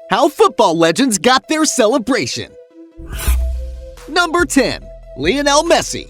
How football legends got their celebration. Number 10. Lionel Messi.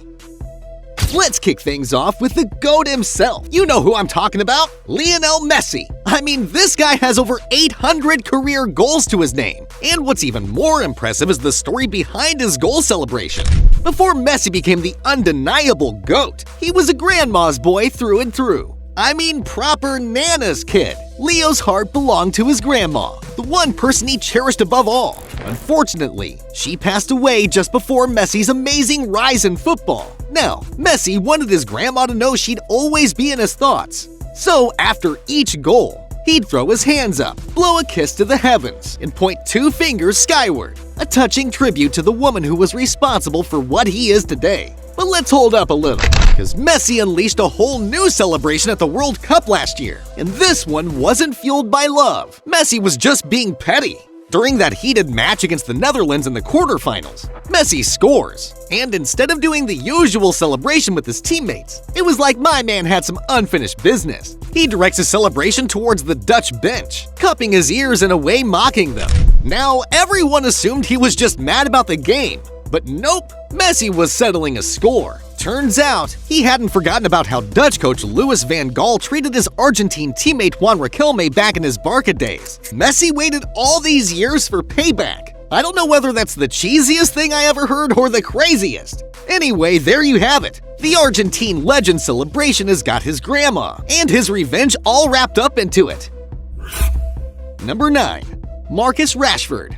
Let's kick things off with the GOAT himself. You know who I'm talking about, Lionel Messi. I mean, this guy has over 800 career goals to his name. And what's even more impressive is the story behind his goal celebration. Before Messi became the undeniable GOAT, he was a grandma's boy through and through. I mean, proper Nana's kid. Leo's heart belonged to his grandma, the one person he cherished above all. Unfortunately, she passed away just before Messi's amazing rise in football. Now, Messi wanted his grandma to know she'd always be in his thoughts. So, after each goal, he'd throw his hands up, blow a kiss to the heavens, and point 2 fingers skyward, a touching tribute to the woman who was responsible for what he is today. But let's hold up a little, because Messi unleashed a whole new celebration at the World Cup last year, and this one wasn't fueled by love. Messi was just being petty. During that heated match against the Netherlands in the quarterfinals, Messi scores, and instead of doing the usual celebration with his teammates, it was like my man had some unfinished business. He directs his celebration towards the Dutch bench, cupping his ears in a way mocking them. Now, everyone assumed he was just mad about the game, but nope, Messi was settling a score. Turns out, he hadn't forgotten about how Dutch coach Louis van Gaal treated his Argentine teammate Juan Riquelme back in his Barca days. Messi waited all these years for payback. I don't know whether that's the cheesiest thing I ever heard or the craziest. Anyway, there you have it. The Argentine legend celebration has got his grandma and his revenge all wrapped up into it. Number 9. Marcus Rashford.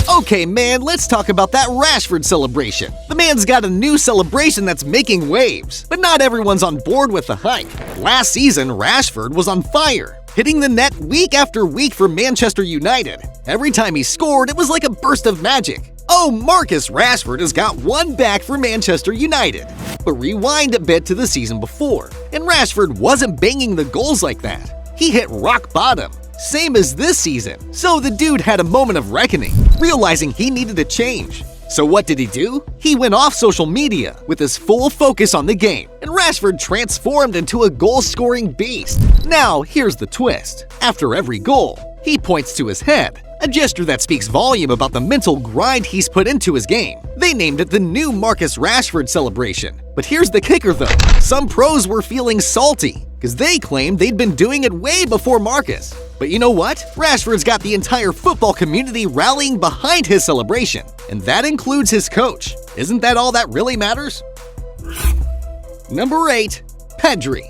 Okay, man, let's talk about that Rashford celebration. The man's got a new celebration that's making waves, but not everyone's on board with the hype. Last season, Rashford was on fire, hitting the net week after week for Manchester United. Every time he scored, it was like a burst of magic. Oh, Marcus Rashford has got one back for Manchester United. But rewind a bit to the season before, and Rashford wasn't banging the goals like that. He hit rock bottom. Same as this season. So the dude had a moment of reckoning, realizing he needed a change. So what did he do? He went off social media with his full focus on the game, and Rashford transformed into a goal-scoring beast. Now, here's the twist. After every goal, he points to his head, a gesture that speaks volume about the mental grind he's put into his game. They named it the new Marcus Rashford celebration. But here's the kicker though. Some pros were feeling salty, because they claimed they'd been doing it way before Marcus. But you know what? Rashford's got the entire football community rallying behind his celebration, and that includes his coach. Isn't that all that really matters? Number 8. Pedro.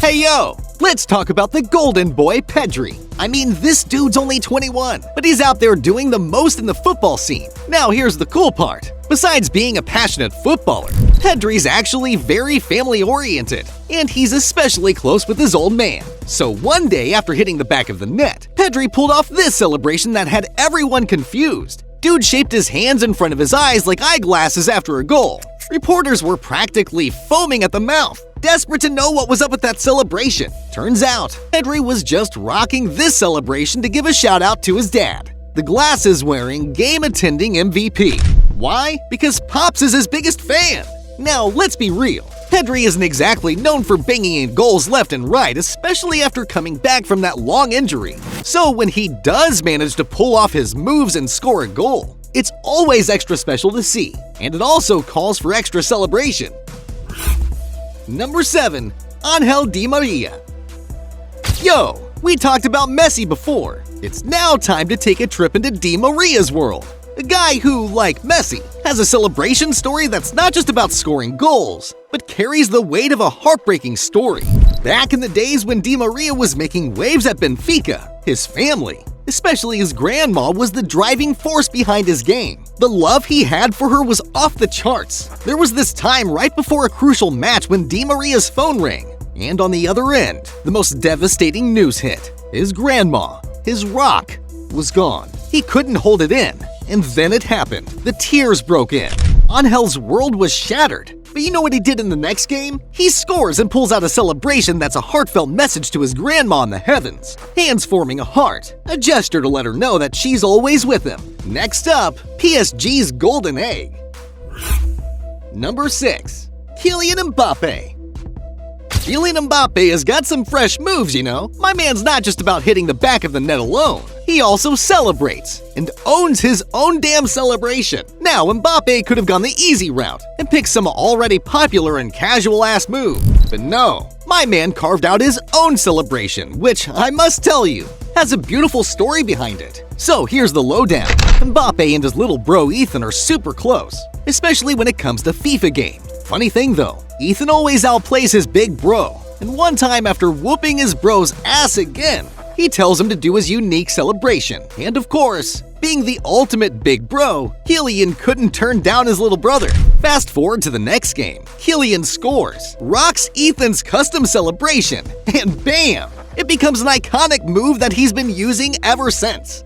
Hey yo, let's talk about the golden boy Pedro. I mean, this dude's only 21, but he's out there doing the most in the football scene. Now here's the cool part. Besides being a passionate footballer, Pedro's actually very family-oriented, and he's especially close with his old man. So one day after hitting the back of the net, Pedro pulled off this celebration that had everyone confused. Dude shaped his hands in front of his eyes like eyeglasses after a goal. Reporters were practically foaming at the mouth, desperate to know what was up with that celebration. Turns out, Pedro was just rocking this celebration to give a shout out to his dad, the glasses-wearing, game-attending MVP. Why? Because Pops is his biggest fan. Now, let's be real. Pedro isn't exactly known for banging in goals left and right, especially after coming back from that long injury. So when he does manage to pull off his moves and score a goal, it's always extra special to see, and it also calls for extra celebration. Number 7. Angel Di Maria. Yo, we talked about Messi before. It's now time to take a trip into Di Maria's world. A guy who, like Messi, has a celebration story that's not just about scoring goals, but carries the weight of a heartbreaking story. Back in the days when Di Maria was making waves at Benfica, his family, especially his grandma, was the driving force behind his game. The love he had for her was off the charts. There was this time right before a crucial match when Di Maria's phone rang, and on the other end, the most devastating news hit. His grandma, his rock, was gone. He couldn't hold it in. And then it happened. The tears broke in. Angel's world was shattered. But you know what he did in the next game? He scores and pulls out a celebration that's a heartfelt message to his grandma in the heavens. Hands forming a heart, a gesture to let her know that she's always with him. Next up, PSG's golden egg. Number 6. Kylian Mbappe. Feeling Mbappe has got some fresh moves, you know. My man's not just about hitting the back of the net alone. He also celebrates and owns his own damn celebration. Now, Mbappe could have gone the easy route and picked some already popular and casual-ass move. But no, my man carved out his own celebration, which, I must tell you, has a beautiful story behind it. So here's the lowdown. Mbappe and his little bro Ethan are super close, especially when it comes to FIFA game. Funny thing though, Ethan always outplays his big bro, and one time after whooping his bro's ass again, he tells him to do his unique celebration. And of course, being the ultimate big bro, Kylian couldn't turn down his little brother. Fast forward to the next game. Kylian scores, rocks Ethan's custom celebration, and bam! It becomes an iconic move that he's been using ever since.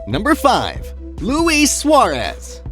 Number 5. Luis Suarez.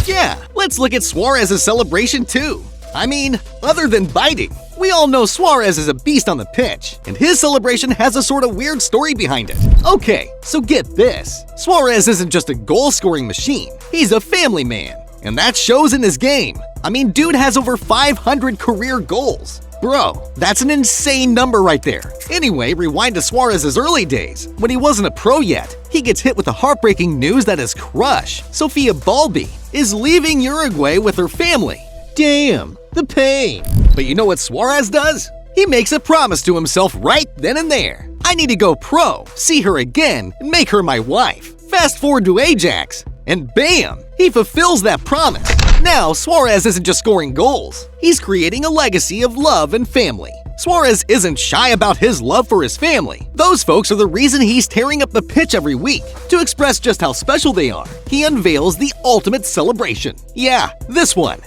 Yeah, let's look at Suarez's celebration too. I mean, other than biting, we all know Suarez is a beast on the pitch, and his celebration has a sort of weird story behind it. Okay, so get this. Suarez isn't just a goal-scoring machine, he's a family man, and that shows in his game. I mean, dude has over 500 career goals. Bro, that's an insane number right there. Anyway, rewind to Suarez's early days. When he wasn't a pro yet, he gets hit with the heartbreaking news that his crush, Sofia Balbi, is leaving Uruguay with her family. Damn, the pain. But you know what Suarez does? He makes a promise to himself right then and there. I need to go pro, see her again, and make her my wife. Fast forward to Ajax, and bam, he fulfills that promise. Now, Suarez isn't just scoring goals, he's creating a legacy of love and family. Suarez isn't shy about his love for his family. Those folks are the reason he's tearing up the pitch every week. To express just how special they are, he unveils the ultimate celebration. Yeah, this one.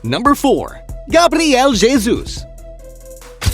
Number 4. Gabriel Jesus.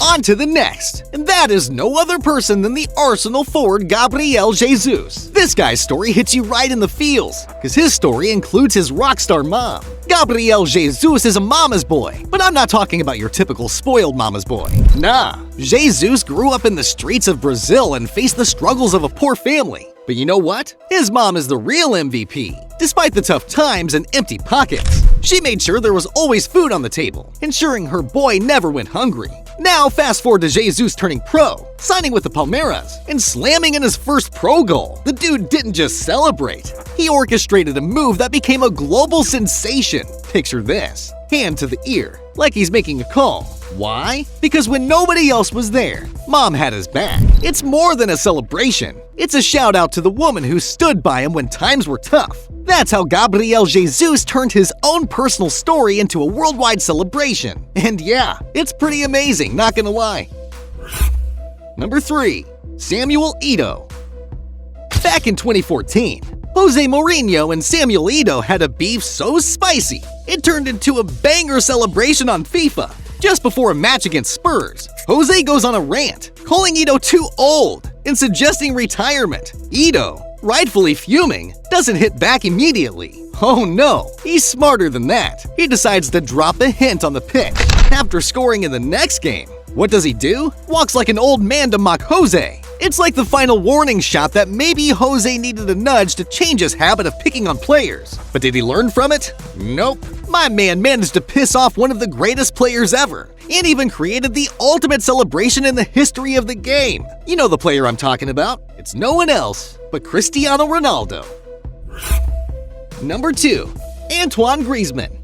On to the next, and that is no other person than the Arsenal forward Gabriel Jesus. This guy's story hits you right in the feels, because his story includes his rockstar mom. Gabriel Jesus is a mama's boy, but I'm not talking about your typical spoiled mama's boy. Nah, Jesus grew up in the streets of Brazil and faced the struggles of a poor family. But you know what? His mom is the real MVP. Despite the tough times and empty pockets, she made sure there was always food on the table, ensuring her boy never went hungry. Now fast forward to Jesus turning pro, signing with the Palmeiras, and slamming in his first pro goal. The dude didn't just celebrate, he orchestrated a move that became a global sensation. Picture this, hand to the ear, like he's making a call. Why? Because when nobody else was there, mom had his back. It's more than a celebration. It's a shout out to the woman who stood by him when times were tough. That's how Gabriel Jesus turned his own personal story into a worldwide celebration. And yeah, it's pretty amazing, not gonna lie. Number 3. Samuel Eto'o. Back in 2014, Jose Mourinho and Samuel Eto'o had a beef so spicy, it turned into a banger celebration on FIFA. Just before a match against Spurs, Jose goes on a rant, calling Eto'o too old and suggesting retirement. Eto'o, rightfully fuming, doesn't hit back immediately. Oh no, he's smarter than that. He decides to drop a hint on the pitch. After scoring in the next game, what does he do? Walks like an old man to mock Jose. It's like the final warning shot that maybe Jose needed a nudge to change his habit of picking on players. But did he learn from it? Nope. My man managed to piss off one of the greatest players ever, and even created the ultimate celebration in the history of the game. You know the player I'm talking about. It's no one else but Cristiano Ronaldo. Number 2. Antoine Griezmann.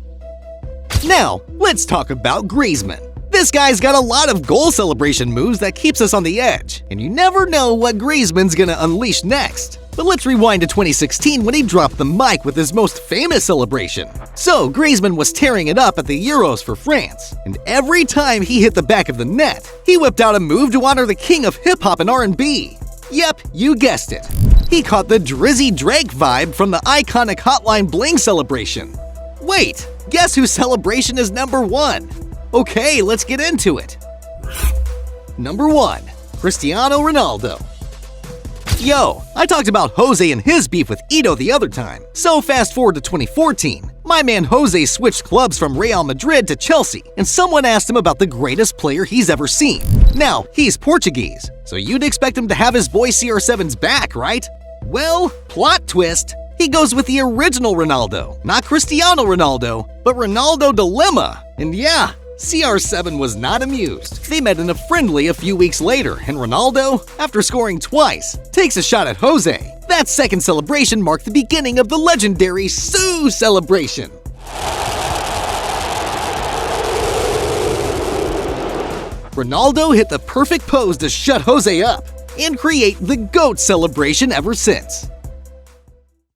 Now, let's talk about Griezmann. This guy's got a lot of goal celebration moves that keeps us on the edge, and you never know what Griezmann's gonna unleash next. But let's rewind to 2016 when he dropped the mic with his most famous celebration. So, Griezmann was tearing it up at the Euros for France, and every time he hit the back of the net, he whipped out a move to honor the king of hip-hop and R&B. Yep, you guessed it. He caught the Drizzy Drake vibe from the iconic Hotline Bling celebration. Wait, guess whose celebration is number 1? Okay, let's get into it. Number 1. Cristiano Ronaldo. Yo, I talked about Jose and his beef with Eto'o the other time. So fast forward to 2014. My man Jose switched clubs from Real Madrid to Chelsea, and someone asked him about the greatest player he's ever seen. Now, he's Portuguese, so you'd expect him to have his boy CR7's back, right? Well, plot twist. He goes with the original Ronaldo, not Cristiano Ronaldo, but Ronaldo Dilemma. And yeah, CR7 was not amused. They met in a friendly a few weeks later, and Ronaldo, after scoring twice, takes a shot at Jose. That second celebration marked the beginning of the legendary Sue celebration. Ronaldo hit the perfect pose to shut Jose up and create the GOAT celebration ever since.